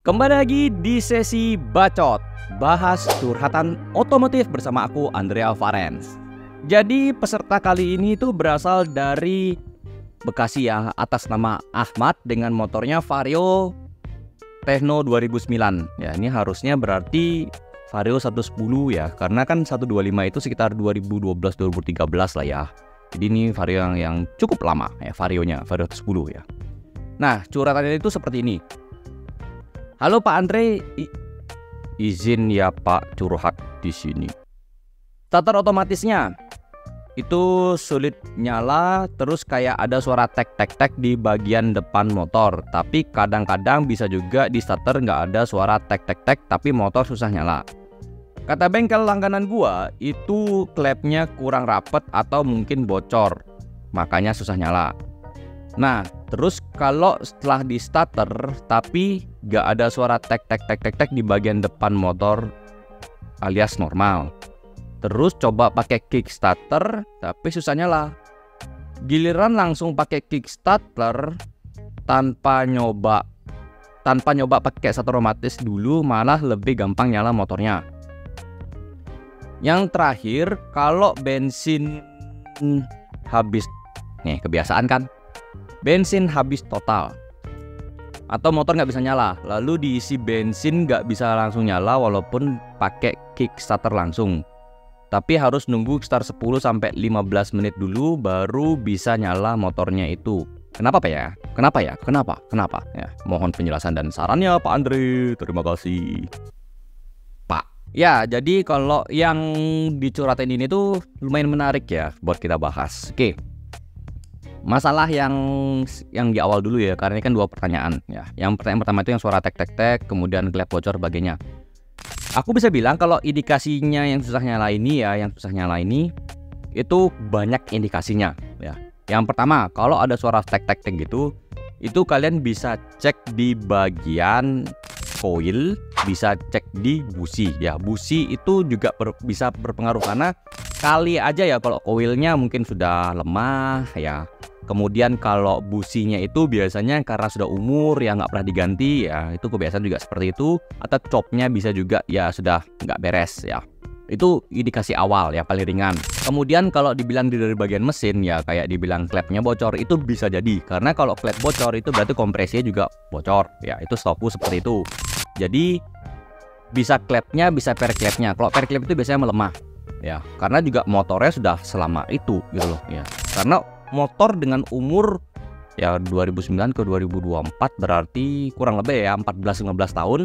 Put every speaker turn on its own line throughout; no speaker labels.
Kembali lagi di sesi bacot, bahas curhatan otomotif bersama aku Andrea Farens. Jadi peserta kali ini tuh berasal dari Bekasi ya, atas nama Ahmad dengan motornya Vario Techno 2009. Ya, ini harusnya berarti Vario 110 ya, karena kan 125 itu sekitar 2012-2013 lah ya. Jadi ini Vario yang cukup lama ya, Varionya, Vario 110 ya. Nah, curhatannya itu seperti ini. Halo Pak Andre, izin ya Pak curhat di sini. Starter otomatisnya itu sulit nyala, terus kayak ada suara tek di bagian depan motor. Tapi kadang-kadang bisa juga di starter nggak ada suara tek tapi motor susah nyala. Kata bengkel langganan gua itu klepnya kurang rapet atau mungkin bocor, makanya susah nyala. Nah, terus kalau setelah di starter tapi gak ada suara tek di bagian depan motor alias normal. Terus coba pakai kickstarter tapi susah nyala. Giliran langsung pakai kickstarter tanpa nyoba pakai starter otomatis dulu, malah lebih gampang nyala motornya. Yang terakhir, kalau bensin habis, nih kebiasaan kan, bensin habis total atau motor nggak bisa nyala, lalu diisi bensin nggak bisa langsung nyala walaupun pakai kickstarter langsung, tapi harus nunggu sekitar 10-15 menit dulu baru bisa nyala motornya itu. Kenapa Pak ya? Kenapa ya? Mohon penjelasan dan sarannya Pak Andre, terima kasih Pak. Ya, jadi kalau yang dicurhatin ini tuh lumayan menarik ya buat kita bahas. Oke. Masalah yang di awal dulu ya, karena ini kan dua pertanyaan ya. Yang pertanyaan pertama itu yang suara tek, kemudian klep bocor sebagainya. Aku bisa bilang kalau indikasinya yang susah nyala ini itu banyak indikasinya ya. Yang pertama, kalau ada suara tek gitu, itu kalian bisa cek di bagian koil, bisa cek di busi ya. Busi itu juga bisa berpengaruh, karena kali aja ya kalau koilnya mungkin sudah lemah ya. Kemudian kalau businya itu biasanya karena sudah umur ya nggak pernah diganti ya, itu kebiasaan juga seperti itu. Atau copnya bisa juga ya sudah nggak beres ya. Itu indikasi awal ya, paling ringan. Kemudian kalau dibilang dari bagian mesin ya, kayak dibilang klepnya bocor, itu bisa jadi. Karena kalau klep bocor itu berarti kompresinya juga bocor ya, itu stopku seperti itu. Jadi bisa klepnya, bisa per klepnya. Kalau per klep itu biasanya melemah ya, karena juga motornya sudah selama itu gitu loh ya. Karena motor dengan umur ya 2009 ke 2024 berarti kurang lebih ya 14-15 tahun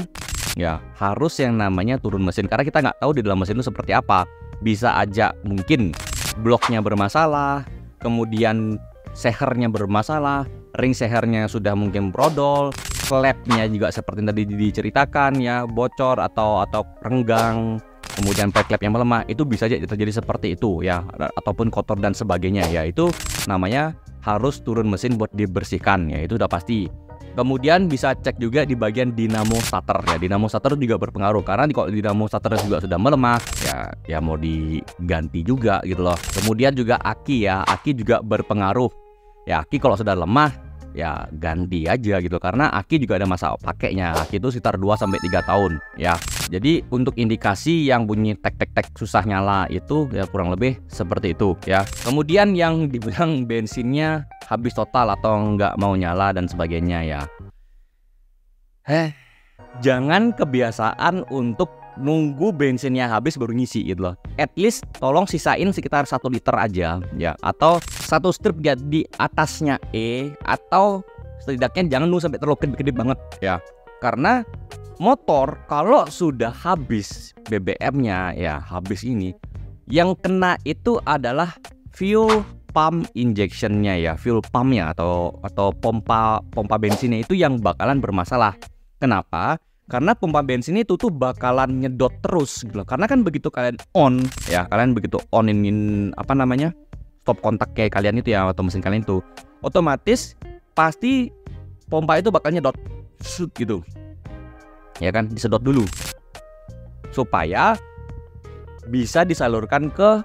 ya, harus yang namanya turun mesin, karena kita nggak tahu di dalam mesin itu seperti apa. Bisa aja mungkin bloknya bermasalah, kemudian sehernya bermasalah, ring sehernya sudah mungkin brodol, klepnya juga seperti tadi diceritakan ya, bocor atau renggang, kemudian klep yang melemah, itu bisa aja terjadi seperti itu ya, ataupun kotor dan sebagainya ya. Itu namanya harus turun mesin buat dibersihkan ya, itu udah pasti. Kemudian bisa cek juga di bagian dinamo starter ya. Dinamo starter juga berpengaruh, karena kalau dinamo starter juga sudah melemah ya mau diganti juga gitu loh. Kemudian juga aki ya, aki juga berpengaruh ya. Aki kalau sudah lemah ya ganti aja gitu, karena aki juga ada masa pakainya. Aki itu sekitar 2-3 tahun ya. Jadi untuk indikasi yang bunyi tek susah nyala itu ya kurang lebih seperti itu ya. Kemudian yang dibilang bensinnya habis total atau nggak mau nyala dan sebagainya ya, jangan kebiasaan untuk nunggu bensinnya habis baru ngisi gitu loh. At least tolong sisain sekitar 1 liter aja ya, atau 1 strip di atasnya atau setidaknya jangan nunggu sampai terlalu gede banget ya. Karena motor kalau sudah habis BBM-nya ya, habis ini, yang kena itu adalah fuel pump injection-nya ya, fuel pump-nya atau pompa bensinnya itu yang bakalan bermasalah. Kenapa? Karena pompa bensin itu tuh bakalan nyedot terus gitu loh. Karena kan begitu kalian on ya, kalian begitu onin apa namanya, stop kontak kayak kalian itu ya, atau mesin kalian itu, otomatis pasti pompa itu bakal nyedot gitu ya kan, disedot dulu supaya bisa disalurkan ke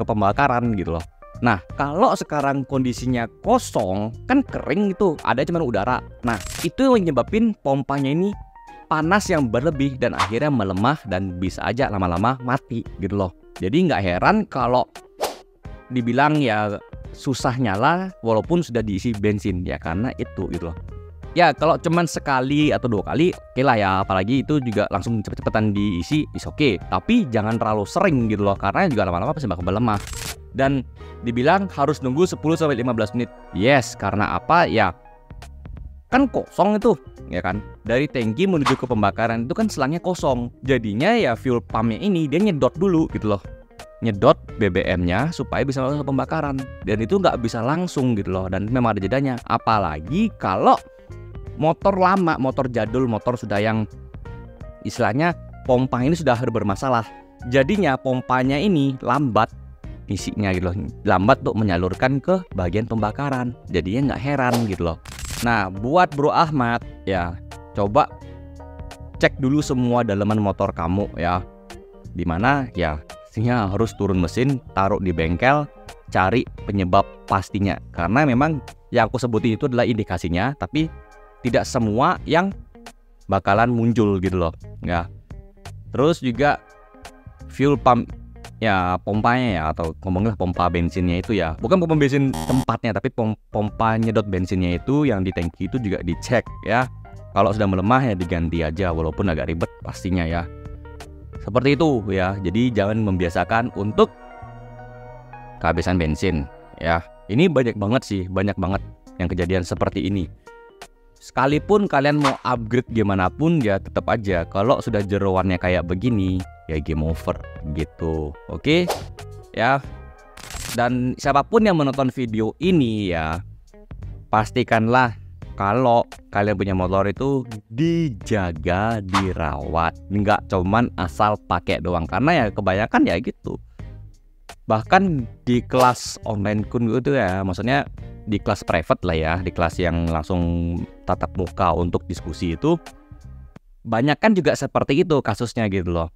pembakaran gitu loh. Nah, kalau sekarang kondisinya kosong, kan kering itu, ada cuman udara. Nah, itu yang nyebabin pompanya ini panas yang berlebih dan akhirnya melemah dan bisa aja lama-lama mati gitu loh. Jadi nggak heran kalau dibilang ya susah nyala walaupun sudah diisi bensin ya, karena itu gitu loh. Ya kalau cuman sekali atau 2 kali oke lah ya, apalagi itu juga langsung cepet-cepetan diisi is oke. Tapi jangan terlalu sering gitu loh, karena juga lama-lama pasti bakal melemah. Dan dibilang harus nunggu 10-15 menit. Yes, karena apa ya? Kan kosong itu, ya kan? Dari tangki menuju ke pembakaran itu kan selangnya kosong. Jadinya ya fuel pumpnya ini dia nyedot dulu gitu loh. Nyedot BBM-nya supaya bisa masuk ke pembakaran. Dan itu nggak bisa langsung gitu loh. Dan memang ada jedanya. Apalagi kalau motor lama, motor jadul, motor sudah yang istilahnya pompa ini sudah bermasalah. Jadinya pompanya ini lambat isinya gitu loh. Lambat untuk menyalurkan ke bagian pembakaran. Jadinya nggak heran gitu loh. Nah, buat Bro Ahmad ya, coba cek dulu semua daleman motor kamu ya. Dimana ya pastinya harus turun mesin, taruh di bengkel, cari penyebab pastinya. Karena memang yang aku sebutin itu adalah indikasinya, tapi tidak semua yang bakalan muncul gitu loh ya. Terus juga fuel pump ya, pompanya ya, atau ngomonglah pompa bensinnya itu ya, bukan pompa bensin tempatnya, tapi pompa nyedot bensinnya itu yang di tangki itu juga dicek ya. Kalau sudah melemah ya diganti aja, walaupun agak ribet pastinya ya. Seperti itu ya. Jadi jangan membiasakan untuk kehabisan bensin ya. Ini banyak banget sih, banyak banget yang kejadian seperti ini. Sekalipun kalian mau upgrade gimana pun ya, tetap aja kalau sudah jeroannya kayak begini ya game over gitu. Oke ya. Dan siapapun yang menonton video ini ya, pastikanlah kalau kalian punya motor itu dijaga, dirawat, nggak cuman asal pakai doang. Karena ya kebanyakan ya gitu. Bahkan di kelas online kun itu ya, maksudnya di kelas private lah ya, di kelas yang langsung tatap muka untuk diskusi itu, banyak kan juga seperti itu kasusnya gitu loh.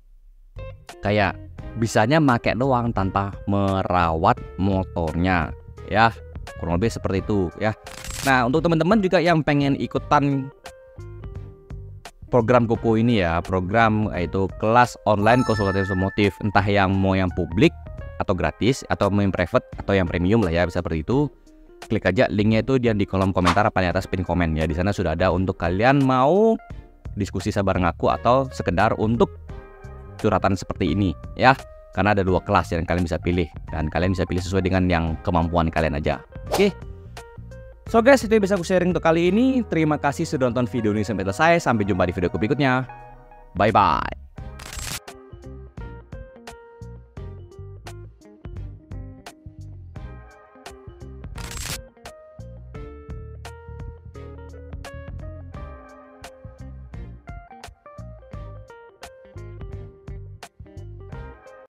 Kayak bisanya make doang tanpa merawat motornya ya, kurang lebih seperti itu ya. Nah, untuk teman-teman juga yang pengen ikutan program Kuku ini ya, program yaitu kelas online konsultasi otomotif, entah yang mau yang publik atau gratis, atau mau yang private atau yang premium lah ya, bisa seperti itu. Klik aja linknya itu di kolom komentar apa di atas pin komen ya. Di sana sudah ada untuk kalian mau diskusi bareng aku atau sekedar untuk curhatan seperti ini ya. Karena ada 2 kelas yang kalian bisa pilih, dan kalian bisa pilih sesuai dengan yang kemampuan kalian aja. Oke. So guys, itu yang bisa aku sharing untuk kali ini. Terima kasih sudah nonton video ini sampai selesai. Sampai jumpa di video berikutnya. Bye bye.